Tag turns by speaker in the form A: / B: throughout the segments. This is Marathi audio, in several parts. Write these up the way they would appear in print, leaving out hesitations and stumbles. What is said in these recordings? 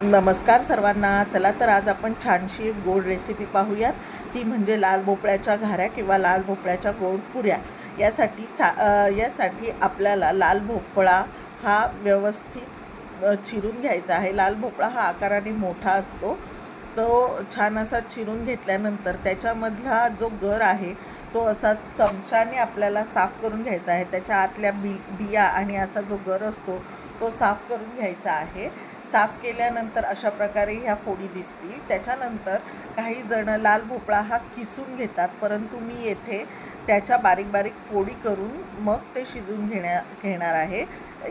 A: नमस्कार सर्वांना. चला तर आज आपण छानशी एक गोड रेसिपी पाहूयात. ती म्हणजे लाल भोपळ्याच्या घाऱ्या किंवा लाल भोपळ्याच्या गोड पुऱ्या. यासाठी आपल्याला लाल भोपळा हा व्यवस्थित चिरून घ्यायचा आहे. लाल भोपळा हा आकाराने मोठा असतो. तो छान असा चिरून घेतल्यानंतर त्याच्यामधला जो गर आहे तो असा चमच्याने आपल्याला साफ करून घ्यायचा आहे. त्याच्या आतल्या बिया आणि असा जो गर असतो तो साफ करून घ्यायचा आहे. साफ केल्यानंतर अशा प्रकारे ह्या फोडी दिसतील. त्याच्यानंतर काही जण लाल भोपळा हा किसून घेतात, परंतु मी येथे त्याच्या बारीक बारीक फोडी करून मग ते शिजवून घेणार आहे.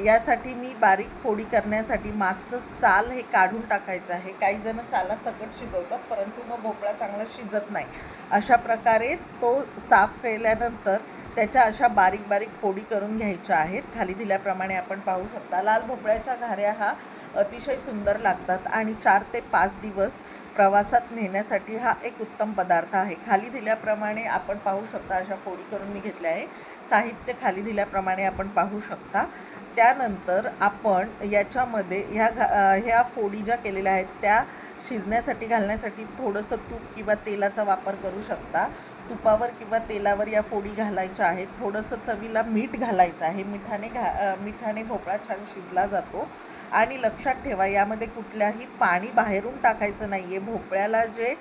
A: यासाठी मी बारीक फोडी करण्यासाठी मागचं साल हे काढून टाकायचं आहे. काही जण सालासकट शिजवतात, परंतु मग भोपळा चांगला शिजत नाही. अशा प्रकारे तो साफ केल्यानंतर त्याच्या अशा बारीक बारीक फोडी करून घ्यायच्या आहेत. खाली दिल्याप्रमाणे आपण पाहू शकता. लाल भोपळ्याच्या घाऱ्या हा अतिशय सुंदर लागतात आणि 4 ते 5 दिवस प्रवासात नेण्यासाठी हा एक उत्तम पदार्थ आहे. खाली दिल्याप्रमाणे आपण पाहू शकता. अशा फोडी करून मी घेतल्या आहे. साहित्य खाली दिल्याप्रमाणे आपण पाहू शकता. त्यानंतर आपण याच्यामध्ये ह्या फोडी ज्या केलेल्या आहेत त्या शिजण्यासाठी घालण्यासाठी थोडंसं तूप किंवा तेलाचा वापर करू शकता. तुपावर किंवा तेलावर या फोडी घालायच्या आहेत. थोडंसं चवीला मीठ घालायचं आहे. मिठाने भोपळा छान शिजला जातो. आणि लक्षात ठेवा, यामध्ये कुठल्याही पाणी बाहेरून टाकायचं नाही आहे. भोपळ्याला जे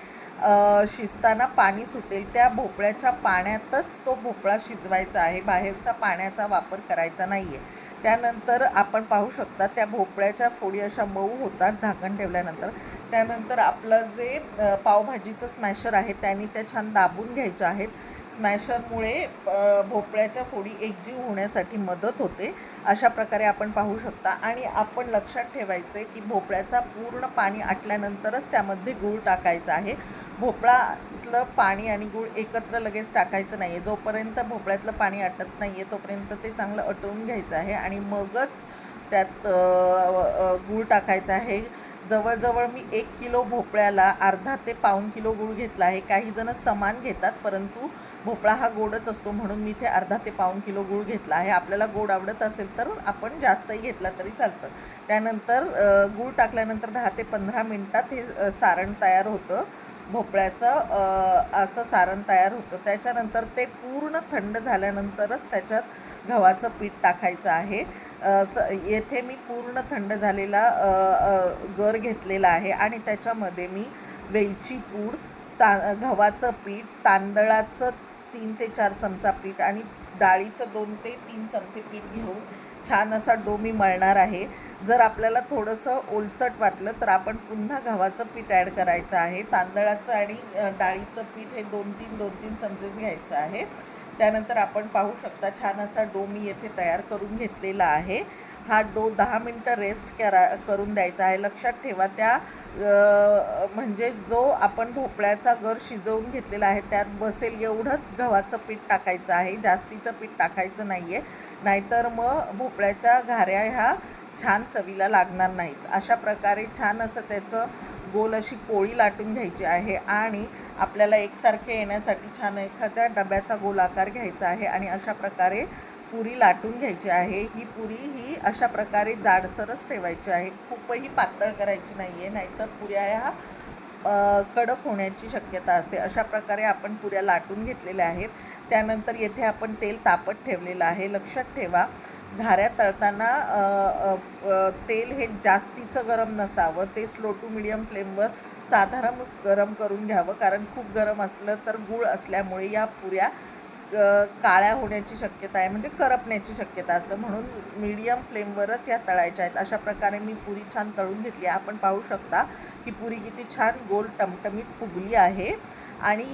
A: शिजताना पाणी सुटेल त्या भोपळ्याच्या पाण्यातच तो भोपळा शिजवायचा आहे. बाहेरचा पाण्याचा वापर करायचा नाही आहे. त्यानंतर आपण पाहू शकता त्या भोपळ्याच्या फोडी अशा मऊ होतात झाकण ठेवल्यानंतर. त्यानंतर आपलं जे पावभाजीचं स्मॅशर आहे त्याने त्या छान दाबून घ्यायच्या आहेत. स्मॅशरमुळे भोपळ्याच्या फोडी एकजीव होण्यासाठी मदत होते. अशा प्रकारे आपण पाहू शकता. आणि आपण लक्षात ठेवायचं आहे की भोपळ्याचा पूर्ण पाणी आटल्यानंतरच त्यामध्ये गूळ टाकायचा आहे. भोपळ्यातलं पाणी आणि गूळ एकत्र लगेच टाकायचं नाही आहे. जोपर्यंत भोपळ्यातलं पाणी आटत नाही आहे तोपर्यंत ते चांगलं आटवून घ्यायचं आहे आणि मगच त्यात गूळ टाकायचं आहे. जवळजवळ मी 1 किलो भोपळ्याला अर्धा ते पाऊण किलो गूळ घेतला आहे. काही जण समान घेतात, परंतु भोपळा हा गोडच असतो म्हणून मी इथे अर्धा ते पाऊण किलो गूळ घेतला आहे. आपल्याला गोड आवडत असेल तर आपण जास्तही घेतला तरी चालतं. त्यानंतर गूळ टाकल्यानंतर 10 ते 15 मिनटात हे सारण तयार होतं. भोपळ्याचं असं सारण तयार होतं. त्याच्यानंतर ते पूर्ण थंड झाल्यानंतरच त्याच्यात गव्हाचं पीठ टाकायचं आहे. येथे मी पूर्ण थंड झालेला गर घेतलेला आहे आणि त्याच्यामध्ये मी वेलची पूड, गव्हाचं पीठ, तांदळाचं 3 ते 4 चमचा पीठ आणि डाळीचं 2 ते 3 चमचे पीठ घेऊन छान असा डो मी मळणार आहे. जर आपल्याला थोडंसं ओलसट वाटलं तर आपण पुन्हा गव्हाचं पीठ ॲड करायचं आहे. तांदळाचं आणि डाळीचं पीठ हे 2-3 चमचेच घ्यायचं आहे. त्यानंतर आपण पाहू शकता छान असा डो मी येथे तयार करून घेतलेला आहे. हा डो 10 मिनटं रेस्ट करून द्यायचा आहे. लक्षात ठेवा, त्या म्हणजे जो आपण भोपळ्याचा गर शिजवून घेतलेला आहे त्यात बसेल एवढंच गव्हाचं पीठ टाकायचं आहे. जास्तीचं पीठ टाकायचं नाही आहे, नाहीतर मग भोपळ्याच्या घाऱ्या ह्या छान चवीला लागणार नाहीत. अशा प्रकारे छान असं त्याचं गोल अशी पोळी लाटून घ्यायची आहे आणि आपल्याला एकसारखे येण्यासाठी छान एखाद्या डब्याचा गोल आकार घ्यायचा आहे आणि अशा प्रकारे पुरी लाटून घ्यायची आहे. ही पुरी ही अशा प्रकारे जाडसरच ठेवायची आहे. खूपही पातळ करायची नाही आहे, नाहीतर पुऱ्या ह्या कडक होण्याची शक्यता असते. अशा प्रकारे आपण पुऱ्या लाटून घेतलेल्या आहेत. त्यानंतर येथे आपण तेल तापत ठेवलेलं आहे. लक्षात ठेवा, घाऱ्या तळताना तेल हे जास्तीचं गरम नसावं. ते स्लो टू मिडियम फ्लेमवर साधारण गरम करून घ्यावं, कारण खूप गरम असलं तर गूळ असल्यामुळे या पुऱ्या काळ्या होण्याची शक्यता आहे, म्हणजे करपण्याची शक्यता असतं. म्हणून मीडियम फ्लेमवरच या तळायच्या आहेत. अशा प्रकारे मी पुरी छान तळून घेतली आहे. आपण पाहू शकता की पुरी किती छान गोल टमटमीत फुगली आहे आणि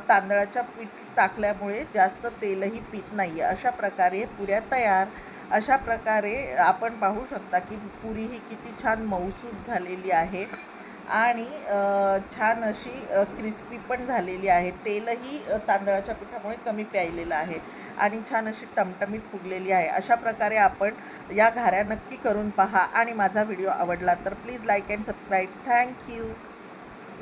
A: तांदळाच्या पीठ टाकल्यामुळे जास्त तेलही पीत नाही आहे. अशा प्रकारे पुऱ्या तयार. अशा प्रकारे आपण पाहू शकता की पुरी ही किती छान मऊसूत झालेली आहे आणि छान अशी क्रिस्पी पण झालेली आहे. तेलही तांदळाच्या पिठामुळे कमी प्यायलेलं आहे आणि छान अशी टमटमीत फुगलेली आहे. अशा प्रकारे आपण या घाऱ्या नक्की करून पहा आणि माझा व्हिडिओ आवडला तर please like and subscribe. Thank you.